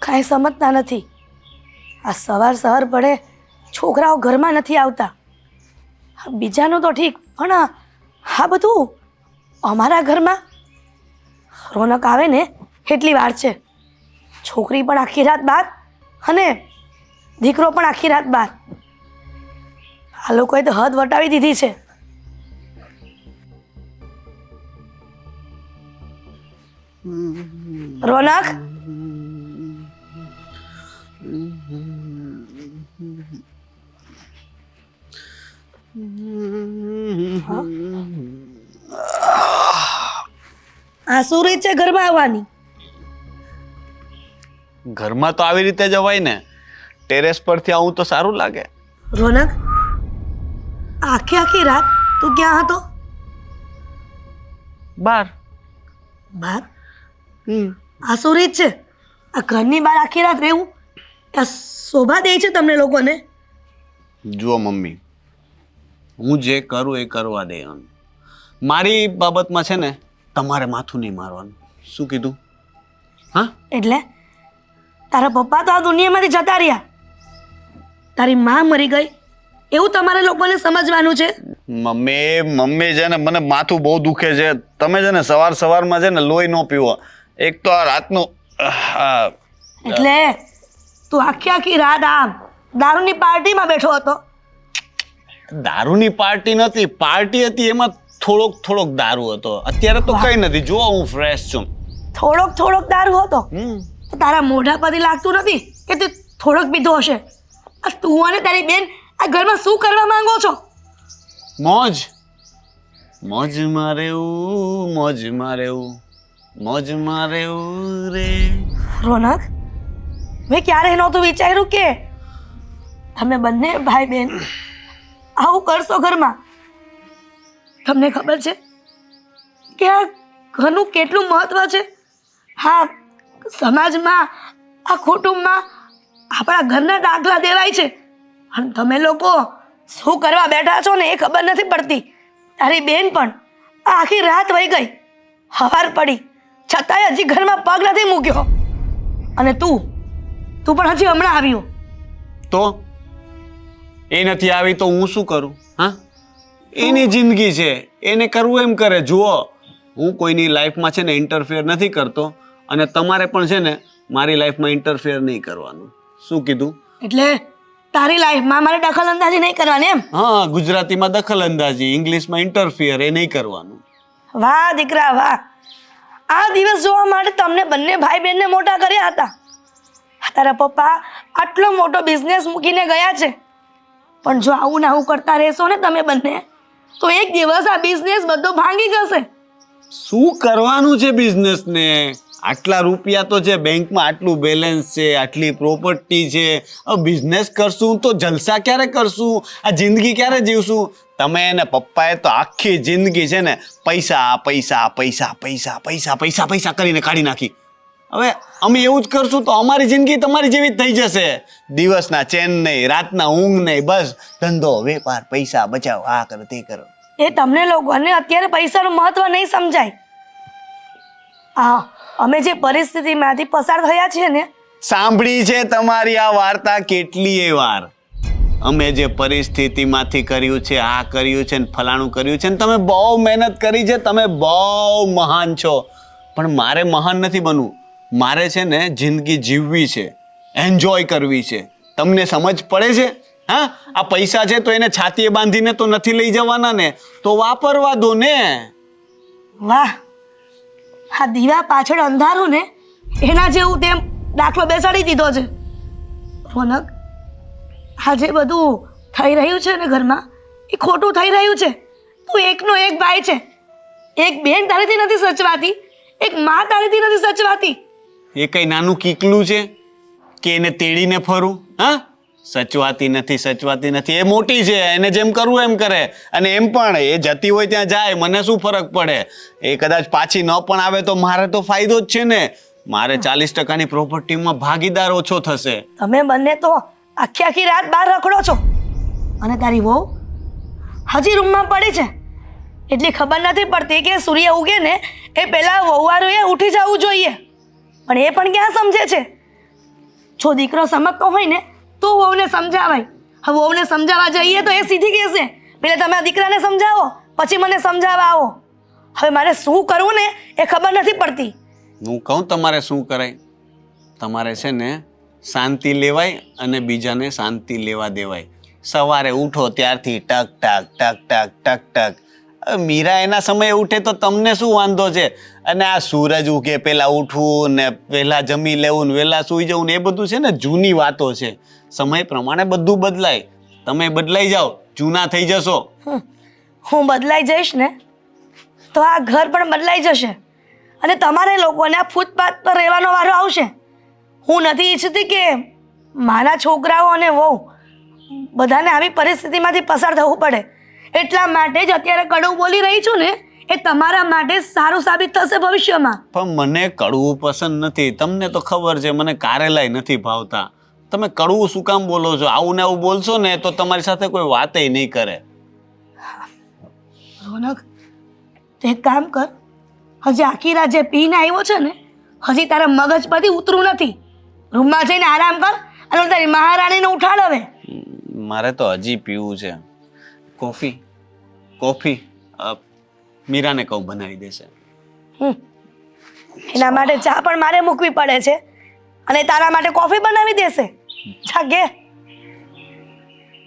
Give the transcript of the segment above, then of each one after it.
કાંઈ સમજતા નથી. આ સવાર પડે છોકરાઓ ઘરમાં નથી આવતા. બીજાનું તો ઠીક, પણ આ બધું અમારા ઘરમાં રોનક આવે ને એટલી વાર છે. છોકરી પણ આખી રાત બહાર અને દીકરો પણ આખી રાત બહાર. આ લોકોએ તો હદ વટાવી દીધી છે. રોનક, આ શું રીત છે ઘરમાં આવવાની? ઘરમાં તો આવી રીતે જવાય ને, ટેરેસ પરથી આવું તો સારું લાગે. રોનક, આખી રાત તું ક્યાં હતો? બાર. બહાર? આ શું રીત છે? આ ઘરની બહાર આખી રાત રહેવું આ શોભા દે છે તમને લોકોને? જુઓ મમ્મી, હું જે કરું એ કરવા દે. મારી બાબતમાં છે ને તમારે માથું નહીં મારવાનું. શું કીધું? હા, એટલે તારા પપ્પા તો આ દુનિયામાંથી જતા રહ્યા, તારી માં મરી ગઈ એવું તમારે લોકોને સમજવાનું છે. મમ્મી છે ને મને માથું બહુ દુખે છે. તમે છે ને સવારમાં છે ને લોહી ન પીવો. એક તો આ રાતનું એટલે તું આખી રાત આમ દારૂની પાર્ટીમાં બેઠો હતો? દારૂની પાર્ટી નથી, પાર્ટી હતી એમાં થોડોક દારૂ હતો. અત્યારે તો કઈ નથી, જો હું ફ્રેશ છું. થોડોક દારૂ હતો? તો તારા મોઢા પરથી લાગતું નથી કે તું થોડોક પીધો હશે. તું અને તારી બેન આ ઘરમાં શું કરવા માંગો છો? મોજમાં રહેવું રે. રોનક, મેં ક્યારે નહોતું વિચાર્યું કે તમે બંને ભાઈ બેન આવું કરશો ઘરમાં. તમને ખબર છે કે આ ઘરનું કેટલું મહત્વ છે? હા, સમાજમાં, આ કુટુંબમાં આપણા ઘરના દાખલા દેવાય છે. અને તમે લોકો શું કરવા બેઠા છો ને એ ખબર નથી પડતી. તારી બેન પણ આખી રાત વહી ગઈ, સવાર પડી છતાંય હજી ઘરમાં પગ નથી મૂક્યો. અને તું પણ હજી હમણાં આવ્યો. તો એ નથી આવી તો હું શું કરું? હા, એની જિંદગી છે, એને કરવું એમ કરે. જુઓ, હું કોઈની લાઈફમાં છે ને ઇન્ટરફેર નથી કરતો અને તમારે પણ છે ને મારી લાઈફમાં ઇન્ટરફેર નહીં કરવાનું. શું કીધું? એટલે તારી લાઈફમાં મારે દખલ અંદાજી નહીં કરવાની એમ? હા, ગુજરાતીમાં દખલ અંદાજી, ઇંગ્લિશમાં ઇન્ટરફિયર, એ નહીં કરવાનું. વાહ દીકરા વાહ! આ દિવસ જોવા માટે તમને બંને ભાઈ બહેનને મોટા કર્યા હતા. તારા પપ્પા આટલો મોટો બિઝનેસ મૂકીને ગયા છે, પણ જો આવું ને આવું કરતા રહેશો ને તમે બંને તો એક દિવસ આ બિઝનેસ બધો ભાંગી જશે. શું કરવાનું છે બિઝનેસને? આટલા રૂપિયા તો છે બેંકમાં, આટલું બેલેન્સ છે, આટલી પ્રોપર્ટી છે. બિઝનેસ કરશું તો જલસા ક્યારે કરશું? આ જિંદગી ક્યારે જીવશું? તમે ને પપ્પાએ તો આખી જિંદગી છે ને પૈસા કરીને કાઢી નાખી. હવે અમે એવું જ કરશું તો અમારી જિંદગી તમારી જેવી જ થઈ જશે. દિવસના ચેન નહીં, રાતના ઊંઘ નહીં, બસ ધંધો વેપાર, પૈસા બચાવો, આ કરો તે કરો. એ તમને લોકોને અત્યારે પૈસાનું મહત્વ નહીં સમજાય. હા, અમે જે પરિસ્થિતિમાંથી પસાર થયા છીએ ને, સાંભળી છે તમારી આ વાર્તા કેટલીય વાર. અમે જે પરિસ્થિતિમાંથી કર્યું છે, આ કર્યું છે ને ફલાણું કર્યું છે ને તમે બહુ મહેનત કરી છે, તમે બહુ મહાન છો. પણ મારે મહાન નથી બનવું. મારે છે ને જિંદગી જીવવી છે, એન્જોય કરવી છે. તમને સમજ પડે છે? હા, આ પૈસા છે તો એને છાતીએ બાંધીને તો નથી લઈ જવાના ને, તો વાપરવા દો ને. વાહ! આ દીવા પાછળ અંધારું ને એના જેવું તેમ દાખલો બેસાડી દીધો છે. રોનક, આ જે બધું થઈ રહ્યું છે ને ઘરમાં એ ખોટું થઈ રહ્યું છે. તું એકનો એક ભાઈ છે, એક બેન તારીથી નથી સચવાતી, એક માં તારીથી નથી સચવાતી. એ કઈ નાનું કીકલું છે કે એને તેડીને ફરું? હા, સચવાતી નથી. એ મોટી છે, એને જેમ કરવું એમ કરે. અને એમ પણ એ જતી હોય ત્યાં જાય, મને શું ફરક પડે? એ કદાચ પાછી ન પણ આવે તો મારે તો ફાયદો જ છે ને. મારે 40% પ્રોપર્ટીમાં ભાગીદાર ઓછો થશે. તમે બંને તો આખી રાત બહાર રખડો છો અને તારી વહુ હજી રૂમમાં પડી છે. એટલી ખબર નથી પડતી કે સૂર્ય ઉગે ને એ પહેલા વહુવારોએ ઉઠી જવું જોઈએ, પણ એ પણ ક્યાં સમજે છે. જો દીકરો સમજતો હોય ને તો વહુને સમજાવાય. હવે વહુને સમજાવવા જઈએ તો એ સીધી કહેશે પેલા તમે આ દીકરાને સમજાવો પછી મને સમજાવવા આવો. હવે મારે શું કરવું ને એ ખબર નથી પડતી. હું કહું તમારે શું કરાય? તમારે છે ને શાંતિ લેવાય અને બીજાને શાંતિ લેવા દેવાય. સવારે ઉઠો ત્યારથી ટક ટક ટક ટક ટક ટક. મીરા એના સમયે ઉઠે તો તમને શું વાંધો છે? અને આ સૂરજ ઉગે પહેલા ઉઠવું ને પહેલા જમી લેવું ને વહેલા સૂઈ જવું ને એ બધું છે ને જૂની વાતો છે. સમય પ્રમાણે બધું બદલાય. તમે બદલાઈ જાઓ, જૂના થઈ જશો. હું બદલાઈ જઈશ ને તો આ ઘર પણ બદલાઈ જશે અને તમારે લોકોને આ ફૂટપાથ પર રહેવાનો વારો આવશે. હું નથી ઈચ્છતી કે મારા છોકરાઓ અને વહુ બધાને આવી પરિસ્થિતિમાંથી પસાર થવું પડે. એટલા માટે જ અત્યારે કડવું બોલી રહી છું ને એ તમારા માટે સારું સાબિત થશે ભવિષ્યમાં. પણ મને કડવું પસંદ નથી. તમને તો ખબર છે મને કારેલાય નથી ભાવતા. તમે કડવું શું કામ બોલો છો? આવું ને આવું બોલશો ને તો તમારી સાથે કોઈ વાતય નહીં કરે. રોનક તે એક કામ કર, હજી આખી રાત જે પીને આવ્યો છે ને હજી તારા મગજ પરથી ઉતરું નથી. રૂમમાં જઈને આરામ કર અને તારી મહારાણીને ઉઠાડ. હવે મારે તો હજી પીવું છે કોફી. મીરાને કહું બનાવી દેશે. એના માટે ચા પણ મારે મૂકવી પડે છે અને તારા માટે કોફી બનાવી દેશે. જાગે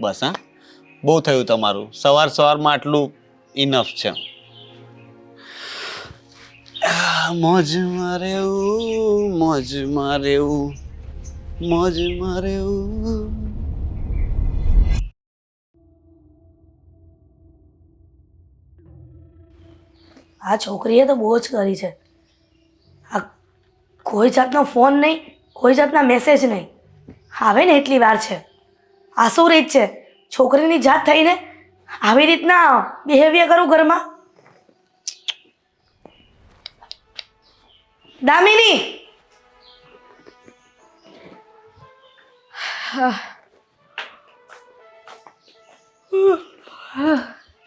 બસ. હા, બહુ થયું તમારું. સવારમાં આટલું ઇનફ છે. મોજમાં રહેવું, મોજમાં રહેવું, મોજમાં રહેવું. આ છોકરીએ તો બહુ જ કરી છે. આ કોઈ જાતનો ફોન નહીં, કોઈ જાતના મેસેજ નહીં. આવે ને એટલી વાર છે. આ શું રીત છે છોકરીની જાત થઈને આવી રીતના બિહેવિયર કરું ઘરમાં? દામિની,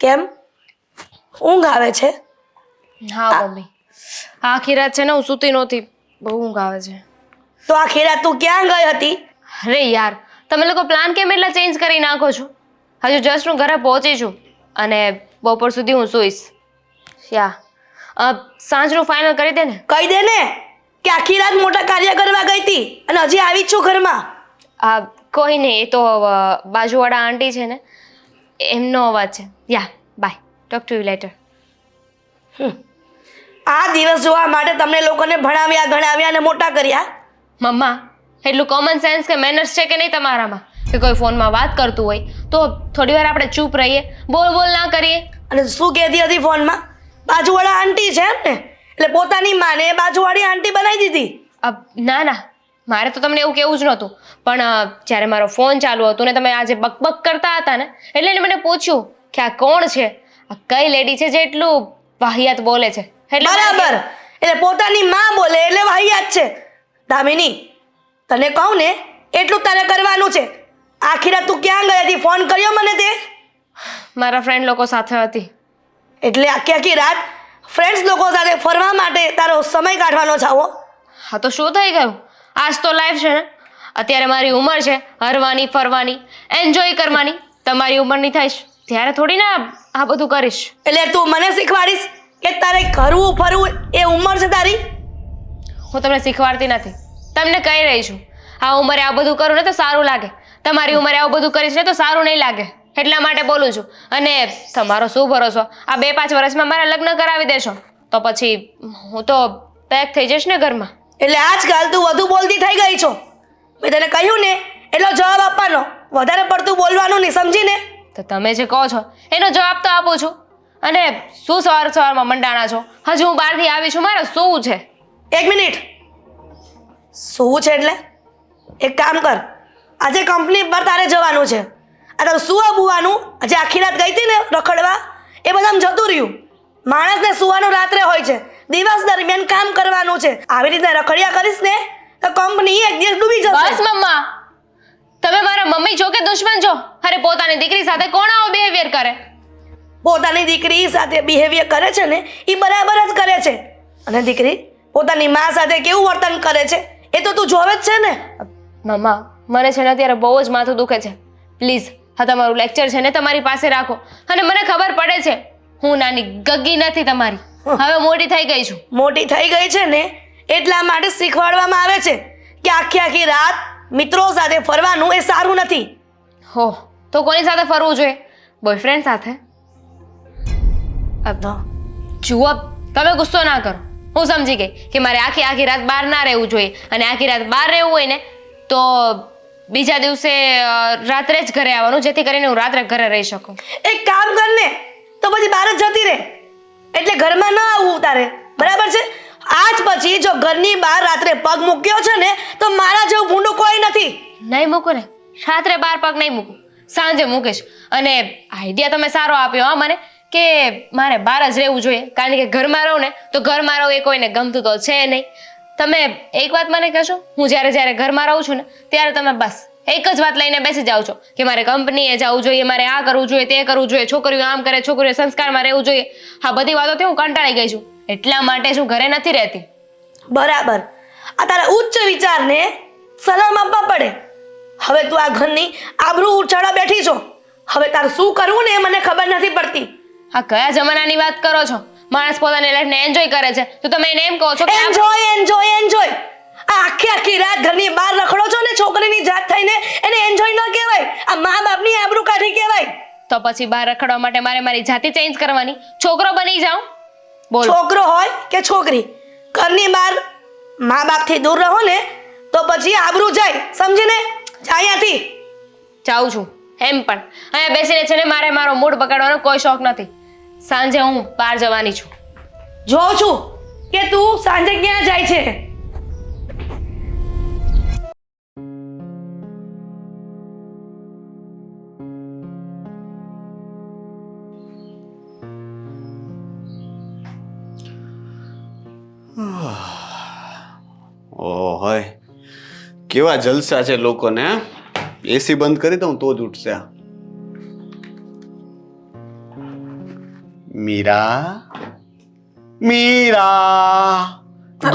કેમ ઊંઘ આવે છે? હા મમ્મી, આખી રાત છે ને હું સૂતી નહોતી, બહુ ઊંઘ આવે છે. તો આખી રાત તું ક્યાં ગઈ હતી? અરે યાર, તમે લોકો પ્લાન કેમ એટલા ચેન્જ કરી નાખો છો? હજુ જસ્ટ હું ઘરે પહોંચી છું અને બપોર સુધી હું સૂઈશ. સાંજનું ફાઇનલ કરી દે ને. કહી દે ને કે આખી રાત મોટા કાર્ય કરવા ગઈ હતી અને હજી આવી જ છું ઘરમાં. કોઈ નહીં, એ તો બાજુવાળા આંટી છે ને એમનો અવાજ છે. Bye, talk to you later. આ દિવસ જોવા માટે તમને લોકોને ભણાવ્યા ગણાવ્યા અને મોટા કર્યા. મમ્મા, એટલું કોમન સેન્સ કે મેનર્સ છે કે નહીં તમારામાં? કે કોઈ ફોનમાં વાત કરતું હોય તો થોડી વાર આપણે ચૂપ રહીએ, બોલ ના કરીએ. અને શું કહેતી હતી ફોનમાં? બાજુવાળા આંટી છે એમ ને, એટલે પોતાની માને બાજુવાળી આંટી બનાવી દીધી. ના, મારે તો તમને એવું કેવું જ નહોતું, પણ જ્યારે મારો ફોન ચાલુ હતો ને તમે આજે બકબક કરતા હતા ને એટલે એને મને પૂછ્યું કે આ કોણ છે, આ કઈ લેડી છે જે એટલું વાહિયાત બોલે છે. બરાબર, એટલે પોતાની માં બોલે એટલે વાહિયાત છે. દામિની, તને કહું ને એટલું તારે કરવાનું છે. આખી રાત તું ક્યાં ગઈ હતી? ફોન કર્યો મને તે? મારા ફ્રેન્ડ લોકો સાથે હતી. એટલે આખી રાત ફ્રેન્ડ્સ લોકો સાથે ફરવા માટે તારો સમય કાઢવાનો છાવો? હા તો શું થઈ ગયું? આજ તો લાઈફ છે ને. અત્યારે મારી ઉંમર છે હરવાની, ફરવાની, એન્જોય કરવાની. તમારી ઉંમરની થઈશ ત્યારે થોડી ના આ બધું કરીશ. એટલે તું મને શીખવાડીશ કે તારે કરવું ફરવું એ ઉંમર છે તારી? હું તમને શીખવાડતી નથી, તમને કહી રહી છું. આ ઉંમરે આ બધું કરું ને તો સારું લાગે, તમારી ઉંમરે આવું બધું કરીશ ને તો સારું નહીં લાગે, એટલા માટે બોલું છું. અને તમારો શું ભરોસો, આ 2-5 વર્ષમાં મારા લગ્ન કરાવી દેશો તો પછી હું તો પેક થઈ જઈશ ને ઘરમાં. એટલે આજકાલ તું વધુ બોલતી થઈ ગઈ છો. મેં તને કહ્યું ને એટલો જવાબ આપવાનો, વધારે પડતું બોલવાનું નહીં, સમજીને? તો તમે જે કહો છો એનો જવાબ તો આપું છું. અને શું સવારમાં મંડાણા છો? હજુ હું બહારથી આવી છું, મારે શું છે? 1 મિનિટ. શું છે એટલે? એક કામ કર, આજે કંપની પર તારે જવાનું છે. આ તારું સુવા બુવાનું આજે આખી રાત ગઈ હતી ને રખડવા એ બધામાં જતું રહ્યું. માણસને સુવાનું રાત્રે હોય છે, દિવસ દરમિયાન કામ કરવાનું છે. આવી રીતે રખડ્યા કરીશ ને તો કંપની એક દિવસ ડૂબી જશે. બસ મમ્મા, તમે મારા મમ્મી છો કે દુશ્મન છો? અરે પોતાની દીકરી સાથે કોણ આવો બિહેવિયર કરે? પોતાની દીકરી સાથે બિહેવિયર કરે છે ને એ બરાબર જ કરે છે. અને દીકરી પોતાની મા સાથે કેવું વર્તન કરે છે એ તો તું જોવે જ છે ને. મમ્મા મને છે ને અત્યારે બહુ જ માથું દુખે છે. પ્લીઝ હા તમારું લેક્ચર છે ને તમારી પાસે રાખો. અને મને ખબર પડે છે હું નાની ગગ્ગી નથી તમારી. હવે મોટી થઈ ગઈ છું. મોટી થઈ ગઈ છે ને એટલા માટે શીખવાડવામાં આવે છે કે આખી આખી રાત મિત્રો સાથે ફરવાનું એ સારું નથી. હો તો કોની સાથે ફરવું જોઈએ? બોયફ્રેન્ડ સાથે? જુઓ તમે ગુસ્સો ના કરો. હું સમજી ગઈ કે મારે આખી આખી રાત બહાર ના રહેવું જોઈએ. અને આખી રાત બહાર રહેવું હોય ને તો બીજા દિવસે રાત્રે જ ઘરે આવવાનું, જેથી કરીને હું રાત્રે ઘરે રહી શકું. એક કામ કર ને, તો પછી બહાર જ જતી રહે, એટલે ઘરમાં ન આવવું તારે, બરાબર છે? આજ પછી જો ઘરની બહાર રાત્રે પગ મૂક્યો છે ને તો મારા જેવું ભૂંડું કોઈ નથી. નહીં મૂકું ને, રાત્રે 12 પગ નહીં મૂકું, સાંજે મૂકીશ. અને આઈડિયા તમે સારો આપ્યો હા મને, કે મારે બહાર જ રહેવું જોઈએ. કારણ કે ઘરમાં રહું ને તો ઘરમાં રહું એ કોઈને ગમતું તો છે નહીં. તમે એક વાત મને કહેશો, હું જ્યારે ઘરમાં રહું છું ને ત્યારે તમે બસ એક જ વાત લઈને બેસી જાઓ છો કે મારે કંપનીએ જવું જોઈએ, મારે આ કરવું જોઈએ, તે કરવું જોઈએ, છોકરીઓ આમ કરે, છોકરીઓ સંસ્કારમાં રહેવું જોઈએ. હા બધી વાતોથી હું કંટાળી ગઈ છું, એટલા માટે હું ઘરે નથી રહેતી. બરાબર. આ તારા ઉચ્ચ વિચારને સલામ આપવા પડે. હવે તું આ ઘરની આબરૂ ઉછાળા બેઠી છો. હવે તારે શું કરવું ને એ મને ખબર નથી પડતી. આ કયા જમાનાની વાત કરો છો? માણસ પોતાની લાઈફને એન્જોય કરે છે તો તમે એને એમ કહો છો કે એન્જોય એન્જોય એન્જોય. આ આખી આખી રાત ઘરની બહાર રખડો છો ને છોકરીની જાત થઈને, એને એન્જોય ન કહેવાય, આ મા બાપની આબરૂ કાઢી કહેવાય. તો પછી બહાર રખડવા માટે મારે મારી જાતિ ચેન્જ કરવાની, છોકરો બની જાઉં? બોલો. છોકરો હોય કે છોકરી, ઘરની બહાર મા બાપથી દૂર રહો ને તો પછી આબરૂ જાય, સમજીને? જા અહીંયાથી. જાઉં છું. એમ પણ અહીંયા બેસીને છે ને મારે મારો મૂડ પકડવાનો કોઈ શોખ નથી. સાંજે હું બહાર જવાની છું. જોઉં છું કે તું સાંજે ક્યાં જાય છે. ઓહોય કેવા જલસા છે લોકોને. એસી બંધ કરી દઉં તો જ ઉઠશે. Meera, Meera,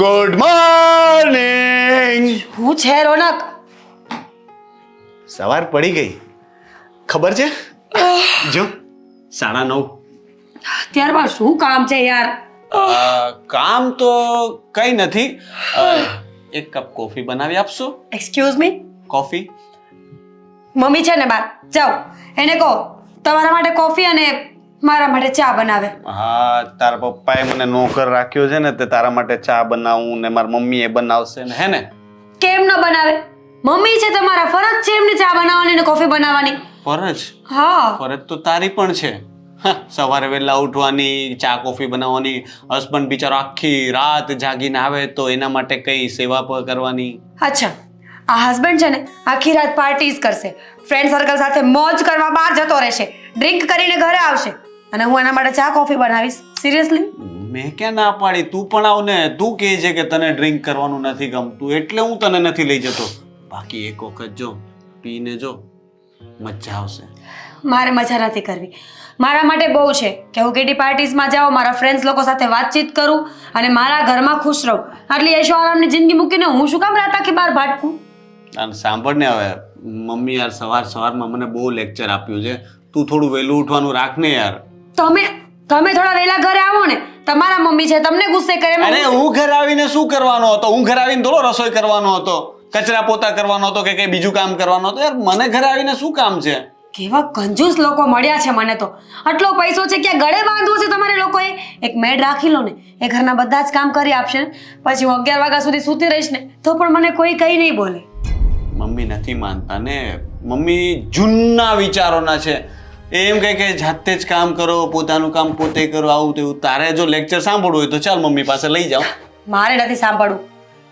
good morning. હું છે રોનક? સવાર પડી ગઈ, ખબર છે? જો 9:30. ત્યારબાદ શું કામ છે યાર? કામ તો કઈ નથી. એક કપ કોફી બનાવી આપશો? Excuse me? કોફી? મમ્મી છે ને બહાર, જાઓ એને કહો તમારા માટે કોફી અને મારા માટે ચા બનાવે. હા, તારા પપ્પાએ મને નોકર રાખ્યો છે ને, તે તારા માટે ચા બનાવું ને મારી મમ્મી એ બનાવશે ને, હે ને? કેમ ન બનાવે? મમ્મી છે તમારા, ફરજ છે એમને ચા બનાવવાની ને કોફી બનાવવાની. ફરજ? હા. ફરજ તો તારી પણ છે. સવારે વહેલા ઉઠવાની, ચા કોફી બનાવવાની. હસબન્ડ બિચારો આખી રાત જાગીને આવે તો એના માટે કઈ સેવા કરવાની. અચ્છા, આ હસબન્ડ છે ને આખી રાત પાર્ટીઝ કરશે, ફ્રેન્ડ સર્કલ સાથે મોજ કરવા બહાર જતો રહેશે, ડ્રિંક કરીને ઘરે આવશે અને હું એના માટે ચા કોફી બનાવીશ? સિરિયસલી? મેં ક્યાં ના પાડી? તું પણ આવ ને. તું કહે છે કે તને ડ્રિંક કરવાનું નથી ગમતું એટલે હું તને નથી લઈ જતો. બાકી એક વખત જો પીને જો, મજા આવશે. મારે મજા નથી કરવી. મારા માટે બહુ છે કે હું કિટી પાર્ટીઝમાં જાઉં, મારા ફ્રેન્ડ્સ લોકો સાથે વાતચીત કરું અને મારા ઘરમાં ખુશ રહું. આટલી એશો આરામની જિંદગી મૂકીને હું શું કામ રાત આખી બહાર ભાટકું? અને સાંભળ ને, હવે મમ્મી યાર સવારમાં મને બહુ લેક્ચર આપ્યું છે. તું થોડું વહેલું ઉઠવાનું રાખ ને યાર. તમે થોડા વહેલા ઘરે આવો ને, તમારા મમ્મી છે તમને ગુસ્સે કરે. અરે હું ઘરે આવીને શું કરવાનો હતો? હું ઘરે આવીને થોડો રસોઈ કરવાનો હતો, કચરા પોતા કરવાનો હતો કે કઈ બીજું કામ કરવાનો હતો? યાર મને ઘરે આવીને શું કામ છે? કેવા કંજૂસ લોકો મળ્યા છે મને તો. આટલો પૈસો છે ક્યાં ગળે બાંધવો છે તમારે લોકોએ? એક મેડ રાખી લો ને, એ ઘરના બધા જ કામ કરી આપશે ને. પછી હું 11 વાગ્યા સુધી સૂતી રહીશ ને તો પણ મને કોઈ કંઈ નહીં બોલે. મમ્મી નથી માનતા ને. મમ્મી જૂના વિચારોના છે. એમ કહે કે જાતે જ કામ કરો, પોતાનું કામ પોતે કરો, આવું તેવું. તારે જો લેક્ચર સાંભળવું હોય તો ચાલ મમ્મી પાસે લઈ જાઓ. મારે નથી સાંભળવું.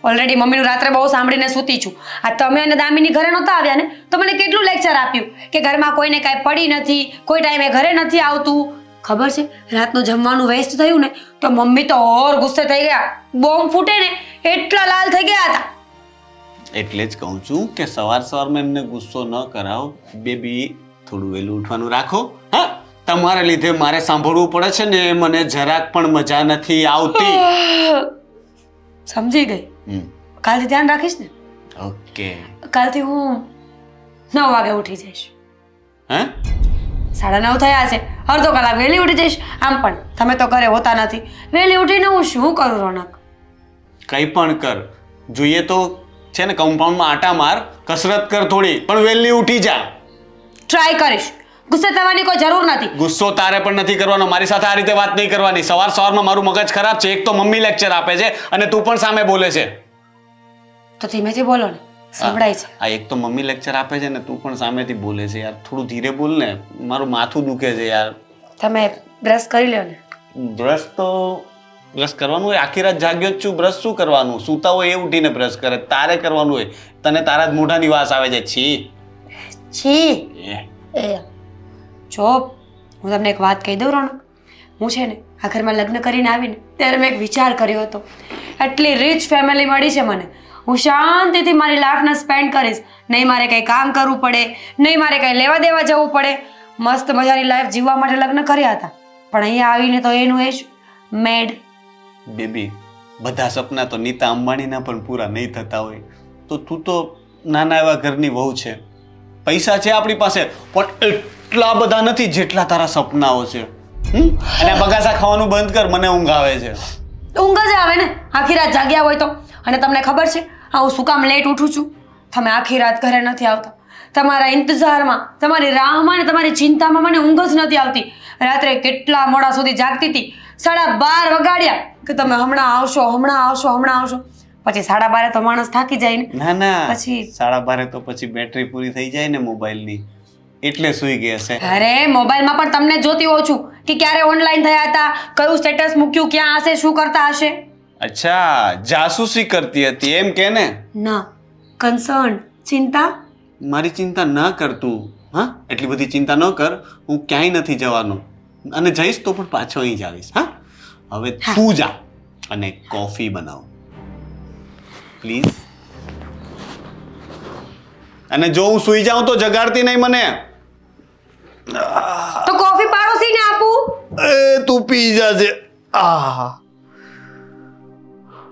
ઓલરેડી મમ્મીનું રાત્રે બહુ સાંભળીને સૂતી છું. આ તમે અને દામિની ઘરે નહોતા આવ્યા ને તો મને કેટલું લેક્ચર આપ્યું કે ઘરમાં કોઈને કાંઈ પડી નથી, કોઈ ટાઈમે ઘરે નથી આવતું. ખબર છે રાતનું જમવાનું વેસ્ટ થયું ને તો મમ્મી તો ઓર ગુસ્સે થઈ ગયા. બોમ્બ ફૂટે ને એટલા લાલ થઈ ગયા હતા. એટલે જ કહું છું કે સવારમાં એમને ગુસ્સો ન કરાવો. બેબી થોડું વહેલું ઉઠવાનું રાખો. હા, તમારા લીધે મારે સાંભળવું પડે છે ને, મને જરાક પણ મજા નથી આવતી. સમજી ગઈ. કાલથી ધ્યાન રાખીશ ને? ઓકે. કાલથી હું 9 વાગે ઉઠી જઈશ. હે 9:30 થયા છે, અડધો કલાક વહેલી ઉઠી જઈશ. આમ પણ તમે તો ઘરે હોતા નથી. વહેલી ઉઠીને હું શું કરું રોનક? કંઈ પણ કર, જોઈએ તો છે ને કમ્પાઉન્ડમાં આટા માર, કસરત કર થોડી, પણ વહેલી ઉઠી જા. ટ્રાય કરીશ. ગુસ્સે થવાની કોઈ જરૂર નથી. ગુસ્સો તારે પણ નથી કરવાનો, મારી સાથે આ રીતે વાત નહીં કરવાની. સવારમાં મારું મગજ ખરાબ છે. એક તો મમ્મી લેક્ચર આપે છે અને તું પણ સામે બોલે છે. તો ધીમેથી બોલો ને, સંભળાય છે. આ એક તો મમ્મી લેક્ચર આપે છે ને તું પણ સામેથી બોલે છે યાર. થોડું ધીરે બોલ ને, મારું માથું દુખે છે યાર. તમે બ્રશ કરી લ્યો ને. બ્રશ કરવાનું હોય? આખી રાત જાગ્યો જ છું, બ્રશ શું કરવાનું? સૂતા હોય એ ઉઠીને બ્રશ કરે, તારે કરવાનું હોય. તને તારા જ મોઢાની વાસ આવે છે. છી એ જો હું તમને એક વાત કહી દઉં રોનક, હું છે ને આ ઘરમાં લગ્ન કરીને આવીને ત્યારે મેં એક વિચાર કર્યો હતો. એટલી રીચ ફેમિલી મળી છે મને, હું શાંતિથી મારી લાઈફને સ્પેન્ડ કરીશ. નહીં મારે કંઈ કામ કરવું પડે, નહીં મારે કંઈ લેવા દેવા જવું પડે. મસ્ત મજાની લાઈફ જીવવા માટે લગ્ન કર્યા હતા, પણ અહીંયા આવીને તો એનું એ જ મેડ. બેબી, બધા સપના તો નીતા અંબાણીના પણ પૂરા નહીં થતા હોય. તો તું તો નાના એવા ઘરની વહુ છે, પૈસા છે આપણી પાસે, પણ એટલા બધા નથી જેટલા તારા સપનાઓ છે. અને આ બગાસા ખાવાનું બંધ કર, મને ઊંઘ આવે છે. ઊંઘ જ આવે ને આખી રાત જાગ્યા હોય તો. અને તમને ખબર છે હું શું કામ લેટ ઉઠું છું? તમે આખી રાત ઘરે નથી આવતા. તમારા ઇંતજારમાં, તમારી રાહમાં ને તમારી ચિંતામાં મને ઊંઘ જ નથી આવતી. રાત્રે કેટલા મોડા સુધી જાગતી હતી. 12:30 વગાડ્યા કે તમે હમણાં આવશો, હમણાં આવશો, હમણાં આવશો. પછી 12:30 તો માણસ થાકી જાય ને. ના પછી 12:30 તો પછી બેટરી પૂરી થઈ જાય ને મોબાઈલની, એટલે સૂઈ ગયા છે. અરે મોબાઈલમાં પણ તમને જોતી હોઉં છું કે ક્યારે ઓનલાઈન થયા હતા, કયું સ્ટેટસ મૂક્યું, ક્યાં હશે, શું કરતા હશે. અચ્છા, જાસૂસી કરતી હતી એમ કે ને? ના, કન્સર્ન, ચિંતા. મારી ચિંતા ન કરતું. હા, એટલી બધી ચિંતા ન કર. હું ક્યાંય નથી જવાનો, અને જઈશ તો પણ પાછો અહીં જ આવીશ. હા, હવે તું જા અને કોફી બનાવ પ્લીઝ. અને જો હું સૂઈ જાઉં તો જગાડતી નહીં મને. તો કોફી પાડોશીને આપું? તું પી જાજે. આહા.